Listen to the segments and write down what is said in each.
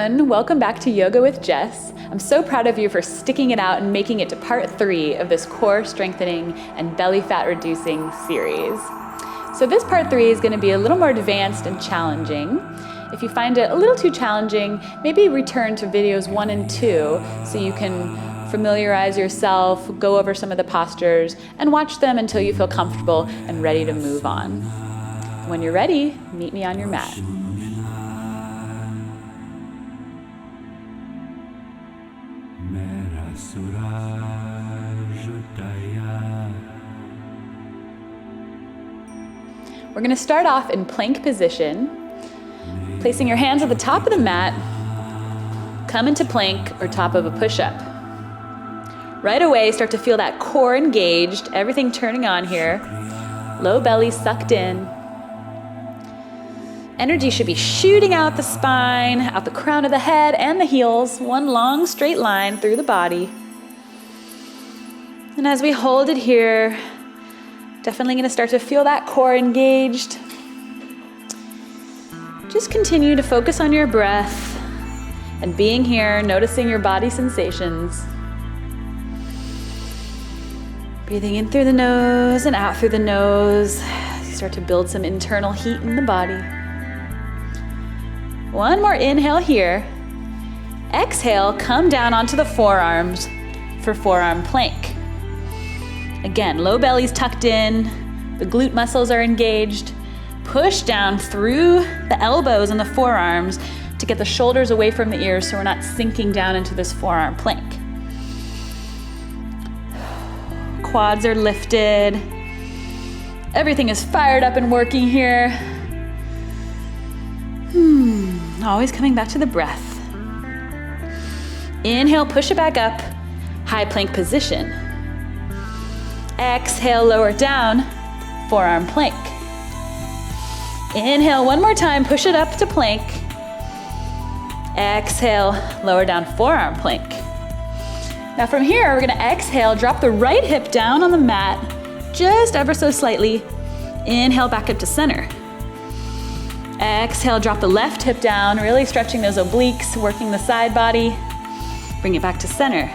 everyone, welcome back to Yoga with Jess. I'm so proud of you for sticking it out and making it to part 3 of this core strengthening and belly fat reducing series. So this part 3 is going to be a little more advanced and challenging. If you find it a little too challenging, maybe return to videos 1 and 2 so you can familiarize yourself, go over some of the postures, and watch them until you feel comfortable and ready to move on. When you're ready, meet me on your mat. We're going to start off in plank position, placing your hands at the top of the mat, come into plank or top of a push-up. Right away, start to feel that core engaged, everything turning on here, low belly sucked in. Energy should be shooting out the spine, out the crown of the head and the heels, one long straight line through the body. And as we hold it here, definitely going to start to feel that core engaged. Just continue to focus on your breath and being here, noticing your body sensations. Breathing in through the nose and out through the nose. You start to build some internal heat in the body. One more inhale here. Exhale, come down onto the forearms for forearm plank. Again, low belly's tucked in, the glute muscles are engaged. Push down through the elbows and the forearms to get the shoulders away from the ears so we're not sinking down into this forearm plank. Quads are lifted. Everything is fired up and working here. Always coming back to the breath. Inhale, push it back up, high plank position. Exhale, lower down, forearm plank. Inhale, one more time, push it up to plank. Exhale, lower down, forearm plank. Now from here, we're gonna exhale, drop the right hip down on the mat, just ever so slightly. Inhale, back up to center. Exhale, drop the left hip down, really stretching those obliques, working the side body. Bring it back to center.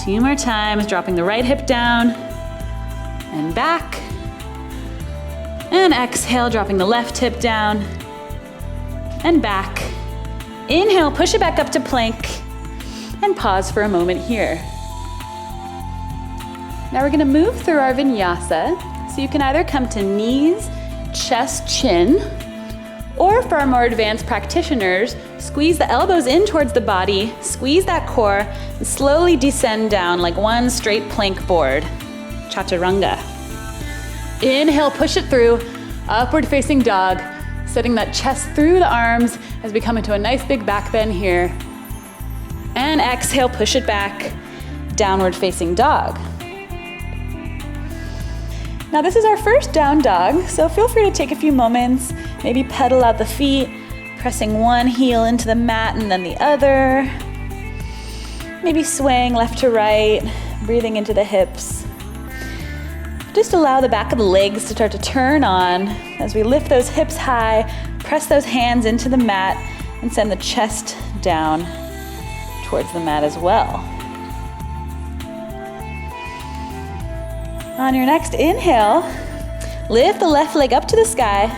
2 more times, dropping the right hip down and back. And exhale, dropping the left hip down and back. Inhale, push it back up to plank and pause for a moment here. Now we're gonna move through our Vinyasa. So you can either come to knees, chest, chin, or for our more advanced practitioners, squeeze the elbows in towards the body, squeeze that core, and slowly descend down like one straight plank board. Chaturanga. Inhale, push it through, upward facing dog, setting that chest through the arms as we come into a nice big back bend here. And exhale, push it back, downward facing dog. Now this is our first down dog, so feel free to take a few moments, maybe pedal out the feet, pressing one heel into the mat and then the other. Maybe swaying left to right, breathing into the hips. Just allow the back of the legs to start to turn on as we lift those hips high, press those hands into the mat, and send the chest down towards the mat as well. On your next inhale, lift the left leg up to the sky.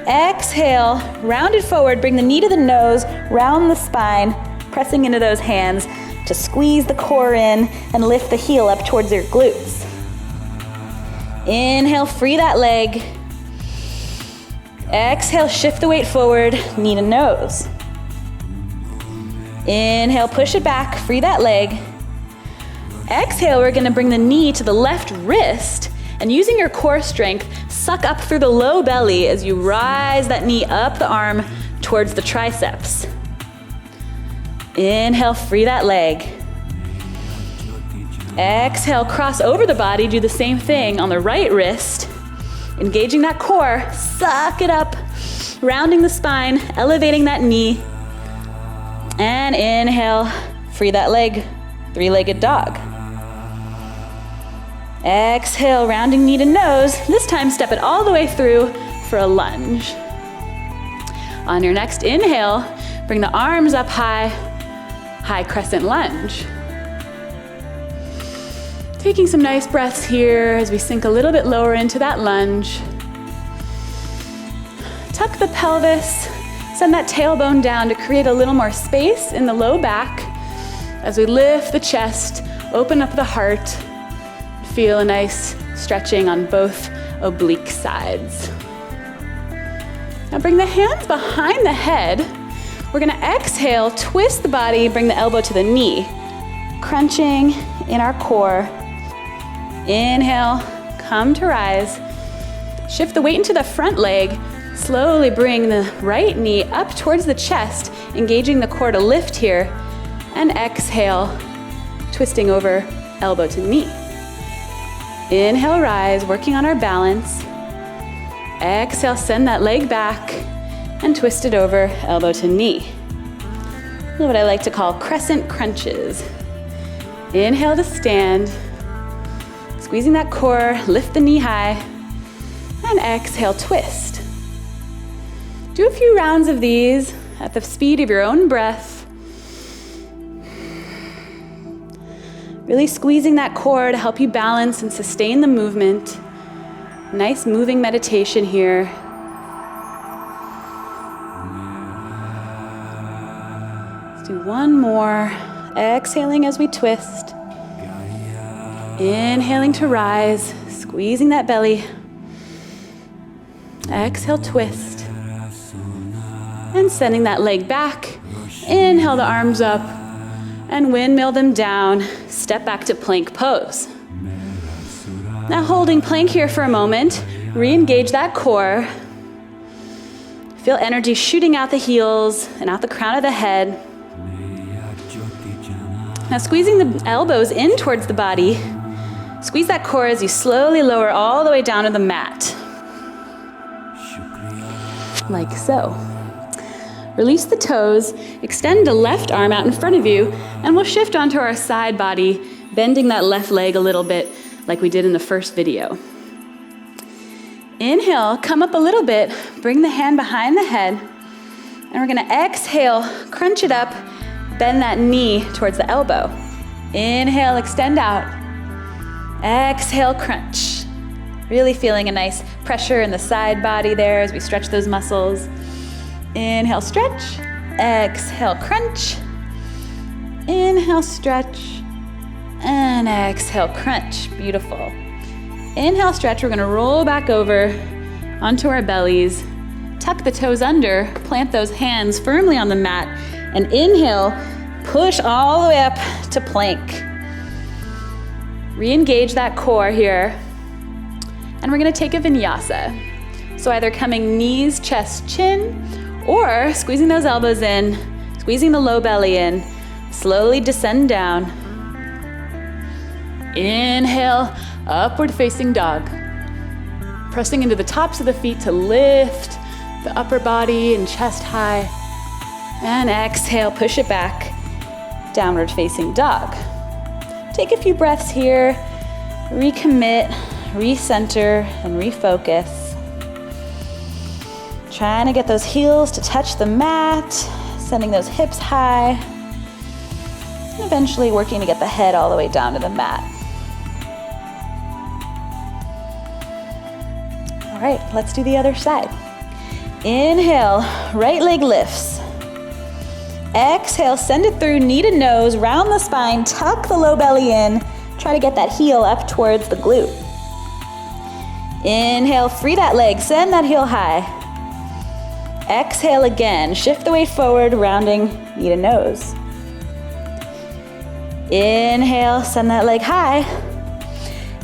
Exhale, round it forward, bring the knee to the nose, round the spine, pressing into those hands to squeeze the core in and lift the heel up towards your glutes. Inhale, free that leg. Exhale, shift the weight forward, knee to nose. Inhale, push it back, free that leg. Exhale, we're gonna bring the knee to the left wrist and using your core strength, suck up through the low belly as you rise that knee up the arm towards the triceps. Inhale, free that leg. Exhale, cross over the body, do the same thing on the right wrist. Engaging that core, suck it up, rounding the spine, elevating that knee. And inhale, free that leg, three-legged dog. Exhale, rounding knee to nose. This time, step it all the way through for a lunge. On your next inhale, Bring the arms up high, high crescent lunge. Taking some nice breaths here as we sink a little bit lower into that lunge. Tuck the pelvis, send that tailbone down to create a little more space in the low back as we lift the chest, open up the heart, feel a nice stretching on both oblique sides. Now bring the hands behind the head. We're gonna exhale, twist the body, bring the elbow to the knee, crunching in our core. Inhale, come to rise. Shift the weight into the front leg. Slowly bring the right knee up towards the chest, engaging the core to lift here. And exhale, twisting over elbow to knee. Inhale, rise, working on our balance. Exhale, send that leg back and twist it over elbow to knee. What I like to call crescent crunches. Inhale to stand. Squeezing that core, lift the knee high, and exhale, twist. Do a few rounds of these at the speed of your own breath. Really squeezing that core to help you balance and sustain the movement. Nice moving meditation here. Let's do one more. Exhaling as we twist. Inhaling to rise, squeezing that belly. Exhale, twist. And sending that leg back. Inhale the arms up and windmill them down. Step back to plank pose. Now holding plank here for a moment, re-engage that core. Feel energy shooting out the heels and out the crown of the head. Now squeezing the elbows in towards the body. Squeeze that core as you slowly lower all the way down to the mat. Like so. Release the toes, extend the left arm out in front of you, and we'll shift onto our side body, bending that left leg a little bit like we did in the first video. Inhale, come up a little bit, bring the hand behind the head, and we're gonna exhale, crunch it up, bend that knee towards the elbow. Inhale, extend out. Exhale, crunch. Really feeling a nice pressure in the side body there as we stretch those muscles. Inhale, stretch. Exhale, crunch. Inhale, stretch. And exhale, crunch. Beautiful. Inhale, stretch. We're gonna roll back over onto our bellies. Tuck the toes under, plant those hands firmly on the mat, and inhale, push all the way up to plank. Re-engage that core here. And we're gonna take a vinyasa. So either coming knees, chest, chin, or squeezing those elbows in, squeezing the low belly in, slowly descend down. Inhale, upward facing dog. Pressing into the tops of the feet to lift the upper body and chest high. And exhale, push it back, downward facing dog. Take a few breaths here, recommit, recenter, and refocus. Trying to get those heels to touch the mat, sending those hips high, and eventually working to get the head all the way down to the mat. All right, let's do the other side. Inhale, right leg lifts. Exhale, send it through knee to nose, round the spine, tuck the low belly in. Try to get that heel up towards the glute. Inhale, free that leg, send that heel high. Exhale again, shift the weight forward, rounding knee to nose. Inhale, send that leg high.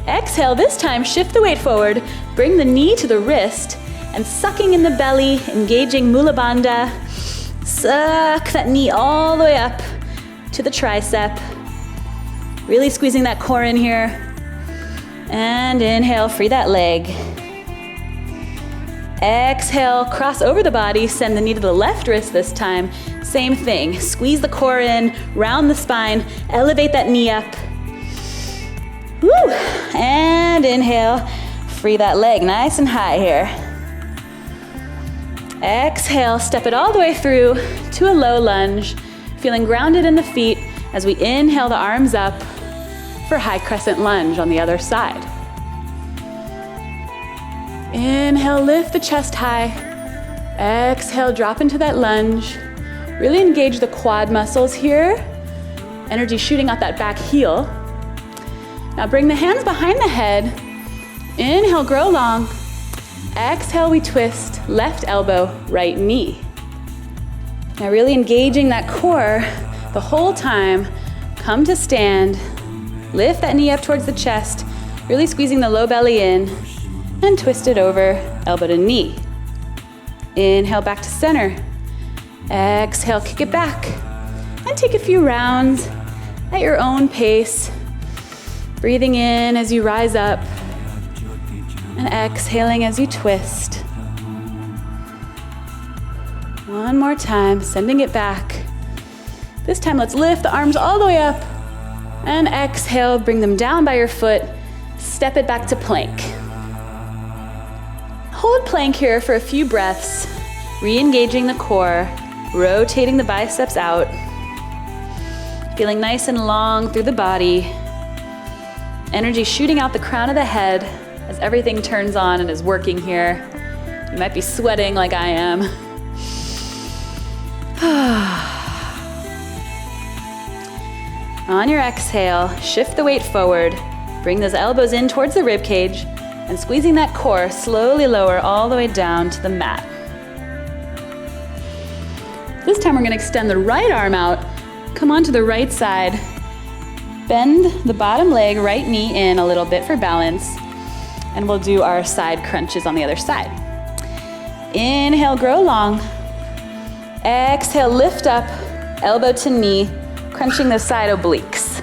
Exhale, this time shift the weight forward, bring the knee to the wrist, and sucking in the belly, engaging Mula Bandha. Suck that knee all the way up to the tricep. Really squeezing that core in here. And inhale, free that leg. Exhale, cross over the body, send the knee to the left wrist this time. Same thing, squeeze the core in, round the spine, elevate that knee up. Woo! And inhale, free that leg, nice and high here. Exhale, step it all the way through to a low lunge, feeling grounded in the feet as we inhale the arms up for high crescent lunge on the other side. Inhale, lift the chest high. Exhale, drop into that lunge. Really engage the quad muscles here. Energy shooting out that back heel. Now bring the hands behind the head. Inhale, grow long. Exhale, we twist, left elbow, right knee. Now really engaging that core the whole time. Come to stand. Lift that knee up towards the chest, really squeezing the low belly in, and twist it over, elbow to knee. Inhale, back to center. Exhale, kick it back. And take a few rounds at your own pace. Breathing in as you rise up, and exhaling as you twist. One more time, sending it back. This time, let's lift the arms all the way up, and exhale, bring them down by your foot. Step it back to plank. Hold plank here for a few breaths, re-engaging the core, rotating the biceps out, feeling nice and long through the body. Energy shooting out the crown of the head as everything turns on and is working here. You might be sweating like I am. On your exhale, shift the weight forward, bring those elbows in towards the rib cage, and squeezing that core, slowly lower all the way down to the mat. This time we're gonna extend the right arm out, come onto the right side, bend the bottom leg, right knee in a little bit for balance, and we'll do our side crunches on the other side. Inhale, grow long. Exhale, lift up, elbow to knee, crunching the side obliques.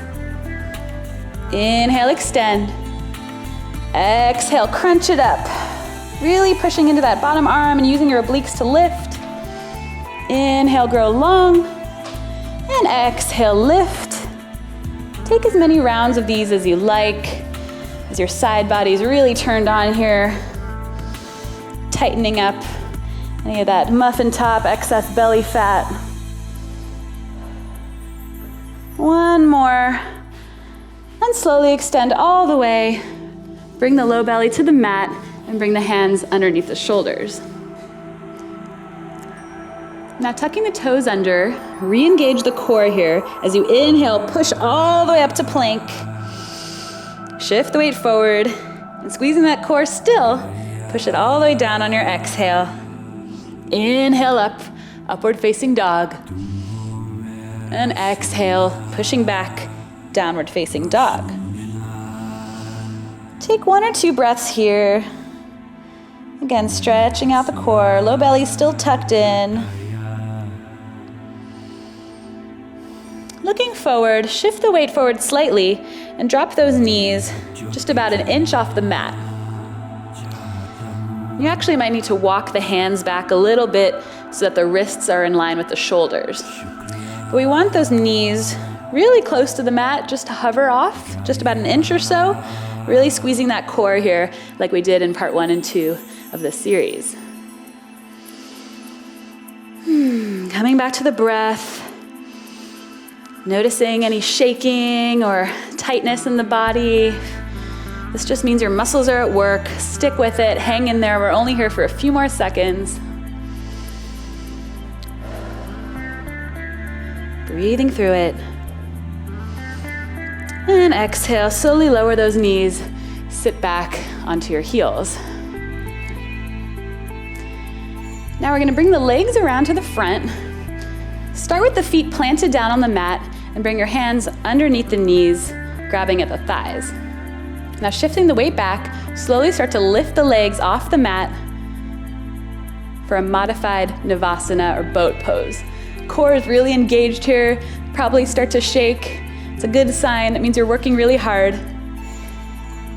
Inhale, extend. Exhale, crunch it up. Really pushing into that bottom arm and using your obliques to lift. Inhale, grow long. And exhale, lift. Take as many rounds of these as you like, as your side body's really turned on here. Tightening up any of that muffin top, excess belly fat. One more. And slowly extend all the way. Bring the low belly to the mat and bring the hands underneath the shoulders. Now tucking the toes under, re-engage the core here. As you inhale, push all the way up to plank. Shift the weight forward and squeezing that core still, push it all the way down on your exhale. Inhale up, upward facing dog. And exhale, pushing back, downward facing dog. Take 1 or 2 breaths here. Again, stretching out the core, low belly still tucked in. Looking forward, shift the weight forward slightly and drop those knees just about 1 inch off the mat. You actually might need to walk the hands back a little bit so that the wrists are in line with the shoulders. But we want those knees really close to the mat, just to hover off, just about 1 inch or so, really squeezing that core here like we did in part 1 and 2 of this series. Coming back to the breath, noticing any shaking or tightness in the body. This just means your muscles are at work. Stick with it, hang in there. We're only here for a few more seconds. Breathing through it. And exhale, slowly lower those knees. Sit back onto your heels. Now we're gonna bring the legs around to the front. Start with the feet planted down on the mat and bring your hands underneath the knees, grabbing at the thighs. Now shifting the weight back, slowly start to lift the legs off the mat for a modified Navasana or boat pose. Core is really engaged here, probably start to shake. It's a good sign, that means you're working really hard.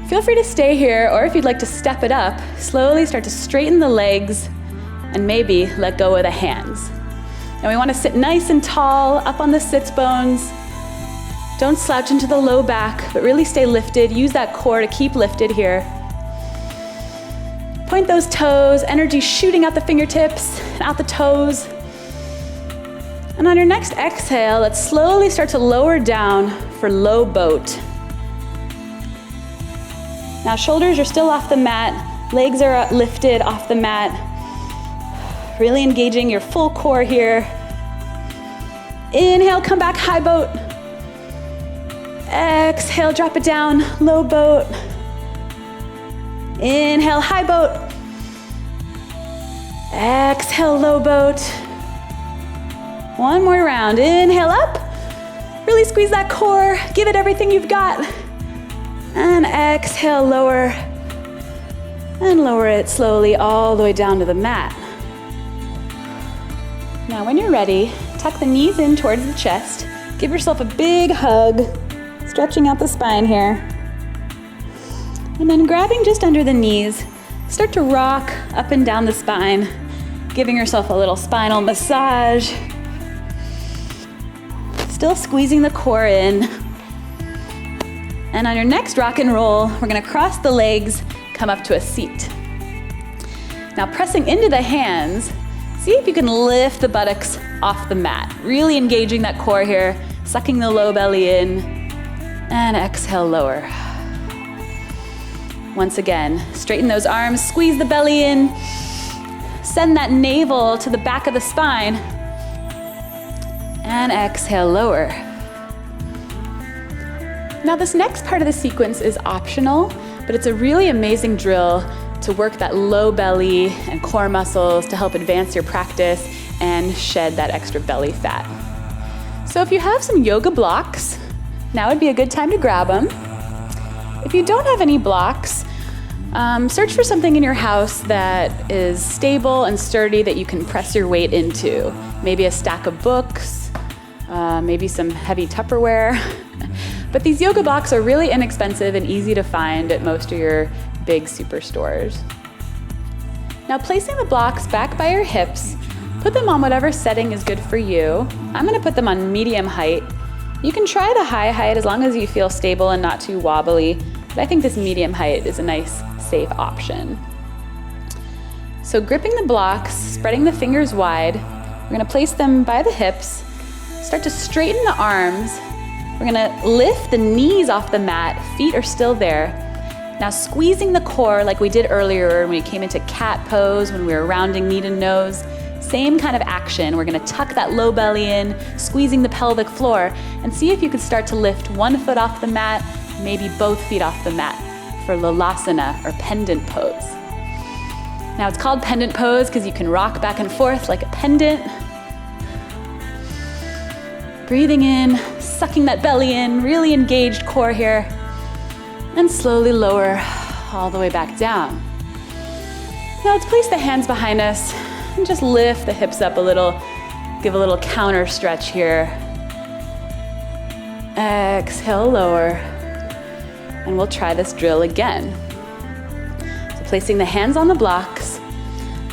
Feel free to stay here, or if you'd like to step it up, slowly start to straighten the legs and maybe let go of the hands. Now we want to sit nice and tall, up on the sits bones. Don't slouch into the low back, but really stay lifted. Use that core to keep lifted here. Point those toes, energy shooting out the fingertips, out the toes. And on your next exhale, let's slowly start to lower down for low boat. Now shoulders are still off the mat, legs are lifted off the mat. Really engaging your full core here. Inhale, come back, high boat. Exhale, drop it down, low boat. Inhale, high boat. Exhale, low boat. One more round. Inhale up. Really squeeze that core. Give it everything you've got. And exhale, lower. And lower it slowly all the way down to the mat. Now when you're ready, tuck the knees in towards the chest. Give yourself a big hug, stretching out the spine here. And then grabbing just under the knees, start to rock up and down the spine, giving yourself a little spinal massage. Still squeezing the core in. And on your next rock and roll, we're gonna cross the legs, come up to a seat. Now pressing into the hands, see if you can lift the buttocks off the mat. Really engaging that core here, sucking the low belly in, and exhale, lower. Once again, straighten those arms, squeeze the belly in, send that navel to the back of the spine, and exhale, lower. Now this next part of the sequence is optional, but it's a really amazing drill to work that low belly and core muscles to help advance your practice and shed that extra belly fat. So if you have some yoga blocks, now would be a good time to grab them. If you don't have any blocks, search for something in your house that is stable and sturdy that you can press your weight into. Maybe a stack of books, maybe some heavy Tupperware. But these yoga blocks are really inexpensive and easy to find at most of your big superstores. Now placing the blocks back by your hips, put them on whatever setting is good for you. I'm gonna put them on medium height. You can try the high height as long as you feel stable and not too wobbly, but I think this medium height is a nice, safe option. So gripping the blocks, spreading the fingers wide, we're gonna place them by the hips, start to straighten the arms. We're gonna lift the knees off the mat, feet are still there. Now squeezing the core like we did earlier when we came into cat pose, when we were rounding knee to nose. Same kind of action. We're gonna tuck that low belly in, squeezing the pelvic floor, and see if you can start to lift one foot off the mat, maybe both feet off the mat for Navasana or Pendent Pose. Now it's called Pendent Pose because you can rock back and forth like a pendant. Breathing in, sucking that belly in, really engaged core here, and slowly lower all the way back down. Now let's place the hands behind us and just lift the hips up a little, give a little counter stretch here. Exhale, lower, and we'll try this drill again. So placing the hands on the blocks,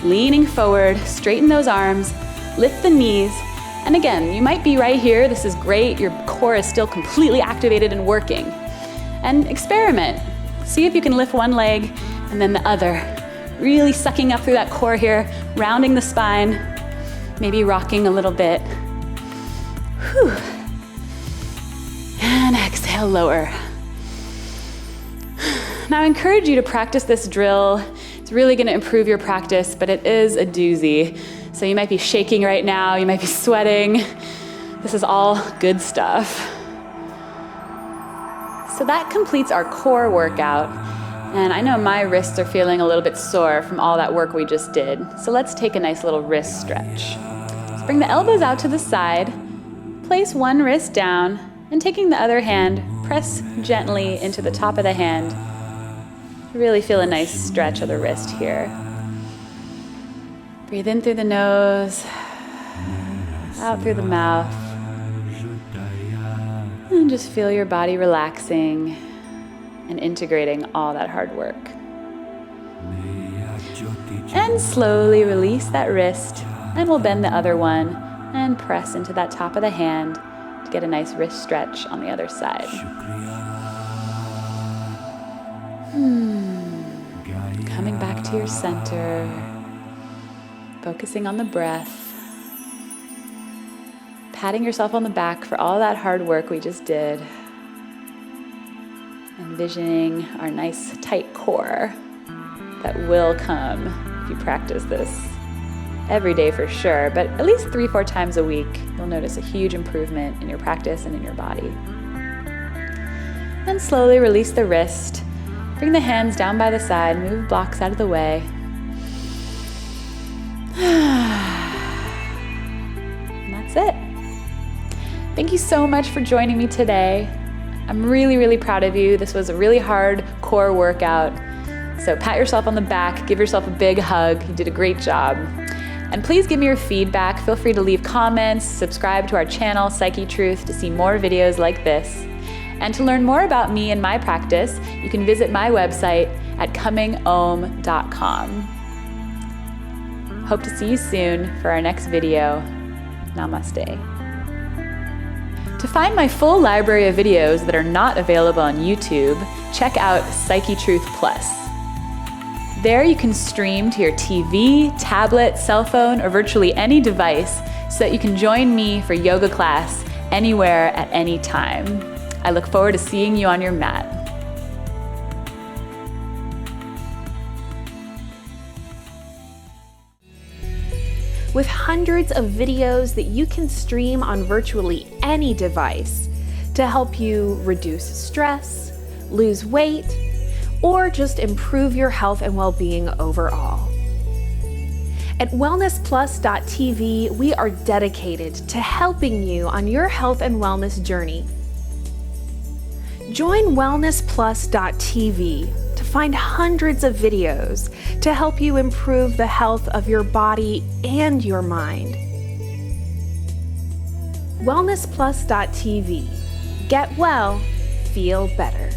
leaning forward, straighten those arms, lift the knees, and again, you might be right here, this is great, your core is still completely activated and working. And experiment. See if you can lift one leg and then the other. Really sucking up through that core here, rounding the spine, maybe rocking a little bit. Whew. And exhale, lower. Now I encourage you to practice this drill. It's really gonna improve your practice, but it is a doozy. So you might be shaking right now, you might be sweating. This is all good stuff. So that completes our core workout. And I know my wrists are feeling a little bit sore from all that work we just did. So let's take a nice little wrist stretch. So bring the elbows out to the side, place one wrist down, and taking the other hand, press gently into the top of the hand. Really feel a nice stretch of the wrist here. Breathe in through the nose, out through the mouth. And just feel your body relaxing and integrating all that hard work. And slowly release that wrist, and we'll bend the other one and press into that top of the hand to get a nice wrist stretch on the other side. Coming back to to your center, focusing on the breath, patting yourself on the back for all that hard work we just did, envisioning our nice tight core that will come if you practice this every day for sure, but at least 3-4 times a week, you'll notice a huge improvement in your practice and in your body. Then slowly release the wrist, bring the hands down by the side, move blocks out of the way. And that's it. Thank you so much for joining me today. I'm really, really proud of you. This was a really hard core workout. So pat yourself on the back, give yourself a big hug. You did a great job. And please give me your feedback. Feel free to leave comments, subscribe to our channel, Psychetruth, to see more videos like this. And to learn more about me and my practice, you can visit my website at comingohm.com. Hope to see you soon for our next video. Namaste. To find my full library of videos that are not available on YouTube, check out Psychetruth Plus. There you can stream to your TV, tablet, cell phone, or virtually any device so that you can join me for yoga class anywhere at any time. I look forward to seeing you on your mat. With hundreds of videos that you can stream on virtually any device to help you reduce stress, lose weight, or just improve your health and well-being overall. At wellnessplus.tv, we are dedicated to helping you on your health and wellness journey. Join wellnessplus.tv to find hundreds of videos to help you improve the health of your body and your mind. Wellnessplus.tv. Get well, feel better.